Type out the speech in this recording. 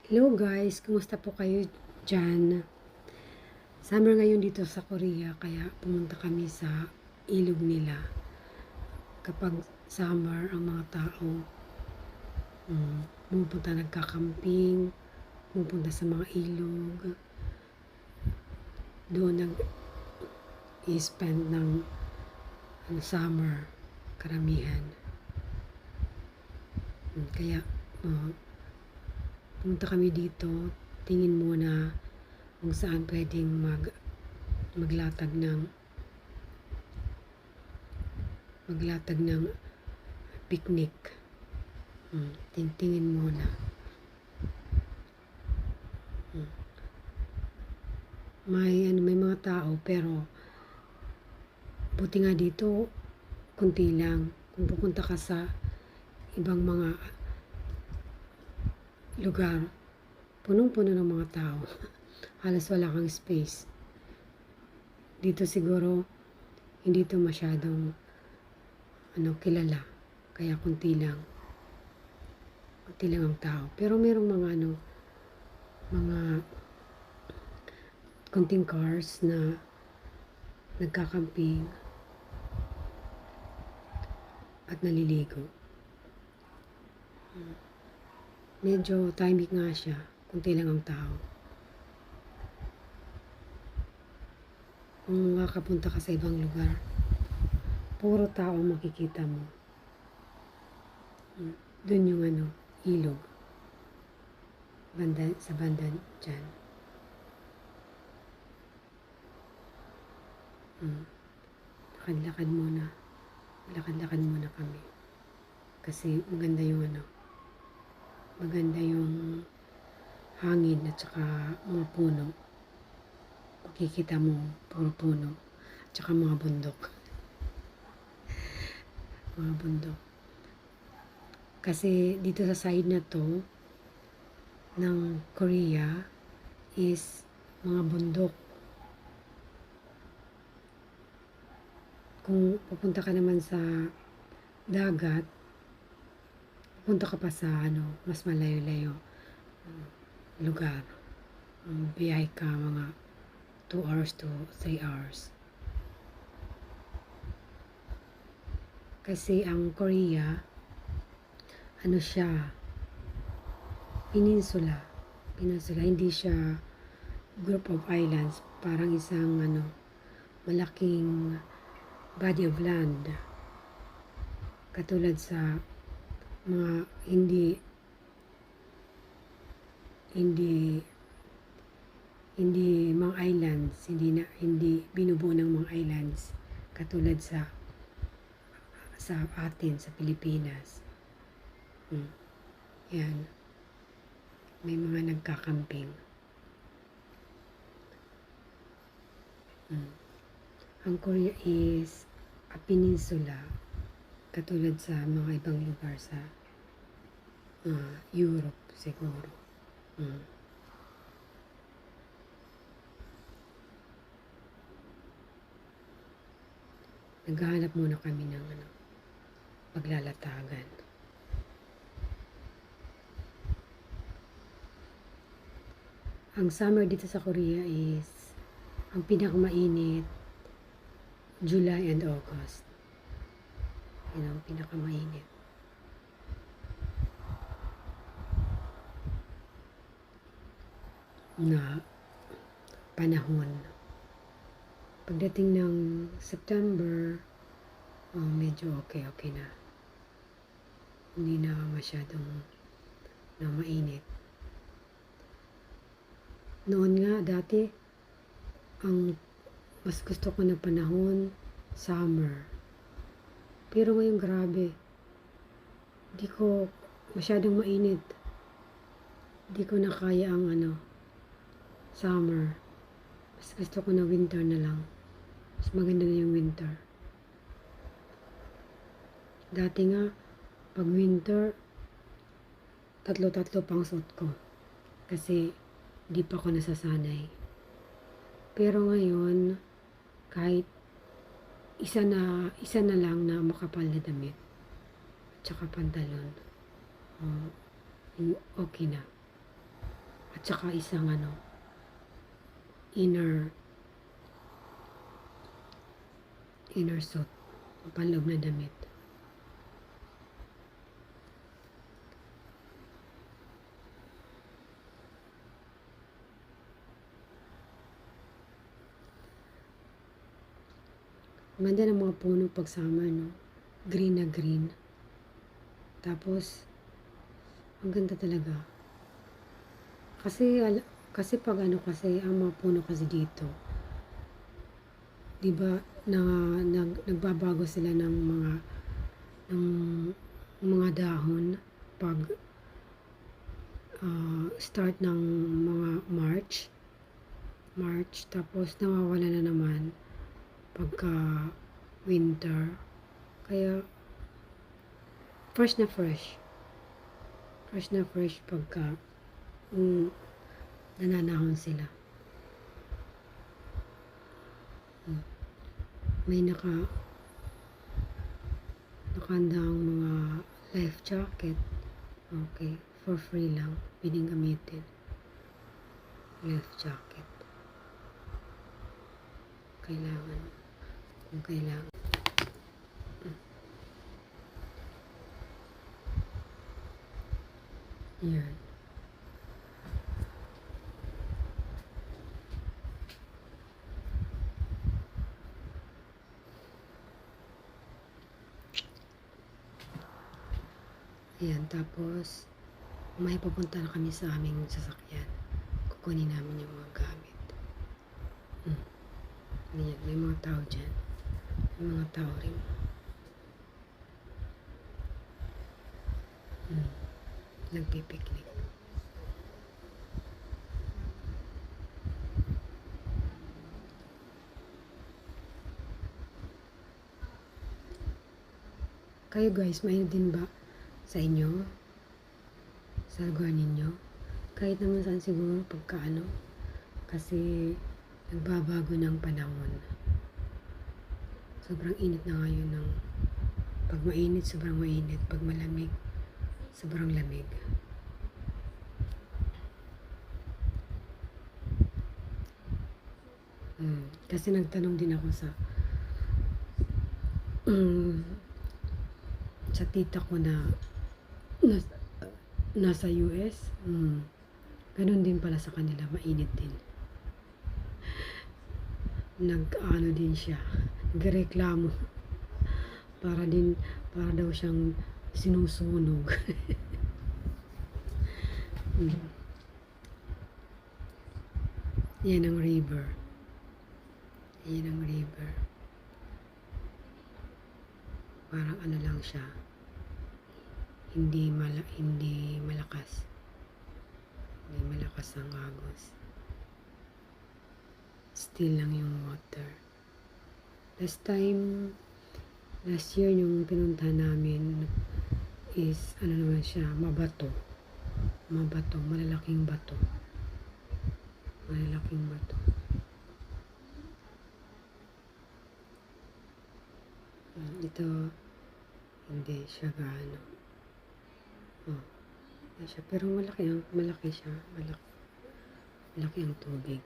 Hello guys, kumusta po kayo dyan? Summer ngayon dito sa Korea, kaya pumunta kami sa ilog nila. Kapag summer, ang mga tao pumupunta nagkakamping, pumupunta sa mga ilog. Doon nag-i-spend ng summer, karamihan. Kaya pumunta kami dito, tingin muna kung saan pwedeng maglatag ng picnic. Tingin muna. May mga tao pero buti nga dito kunti lang. Kung pupunta ka sa ibang mga lugar, punong-puno ng mga tao. Halos wala kang space. Dito siguro hindi ito masyadong kilala. Kaya kunti lang ang tao. Pero merong mga kunting cars na nagkakamping at naliligo. Medyo tahimik nga siya, kunti lang ang tao. Kung makapunta ka sa ibang lugar, puro tao makikita mo. Doon yung ilog. Sa banda dyan. Lakad-lakad muna. Lakad-lakad muna kami. Kasi maganda yung hangin at saka mga puno. Makikita mo puro puno at saka mga bundok. Kasi dito sa side na to ng Korea is mga bundok. Kung pupunta ka naman sa dagat, pupunta ka pa sa mas malayo-layo lugar. Biyahe ka mga 2 hours to 3 hours. Kasi ang Korea, siya, peninsula, hindi siya group of islands, parang isang malaking body of land. Katulad sa mga hindi mga islands, hindi binubuo ng mga islands katulad sa atin sa Pilipinas. Yan. May mga nagkakamping. Ang Korea is a peninsula katulad sa mga ibang lugar sa Europe siguro. Naghahanap muna kami ng paglalatagan. Ang summer dito sa Korea is ang pinakamainit July and August. Yan ang pinakamainit. Na panahon. Pagdating ng September, medyo okay na. Hindi na masyadong mainit. Noon nga, dati, ang mas gusto ko na panahon, summer. Pero ngayon, grabe. Hindi ko masyadong mainit. Hindi ko na kaya ang summer. Mas gusto ko na winter na lang. Mas maganda na yung winter. Dati nga, pag winter, tatlo pang suot ko. Kasi, di pa ako nasasanay. Pero ngayon, kahit isa na lang na makapal na damit, tsaka pantalon, okay na. tsaka isang inner suit, panloob na damit. Ganda ng mga puno pag summer, no? Green na green. Tapos, ang ganda talaga. Kasi pag kasi, ang mga puno kasi dito, di ba, nagbabago sila ng mga dahon pag start ng mga March, tapos nawawala na naman pagka winter. Kaya fresh na fresh pagka nananahon sila. May nakahandang mga life jacket. Okay, for free lang, pwedeng gamitin. Life jacket. Kailangan. Kung kailangan. Yan. Ayan, tapos may pupunta na kami sa aming sasakyan. Kukunin namin yung mga gamit. Ayan, may mga tao dyan. May mga tao rin. Nagpipiknik. Kayo guys, mainit din ba sa inyo? Sa lugar ninyo? Kahit naman saan siguro pagka kasi nagbabago ng panahon. Sobrang init na ngayon ng pag mainit, sobrang mainit. Pag malamig, sobrang lamig. Kasi nagtanong din ako sa tita ko na nasa US. Ganun din pala sa kanila, mainit din. Din siya, nagreklamo. Para daw siyang sinusunog. Yan ang river. Parang lang siya. Hindi malakas. Hindi malakas ang agos. Still lang yung water. Last year yung pinuntahan namin is naman siya, mabato, malalaking bato. Ito, hindi siya gaano. Pero malaki siya, malaki ang tubig.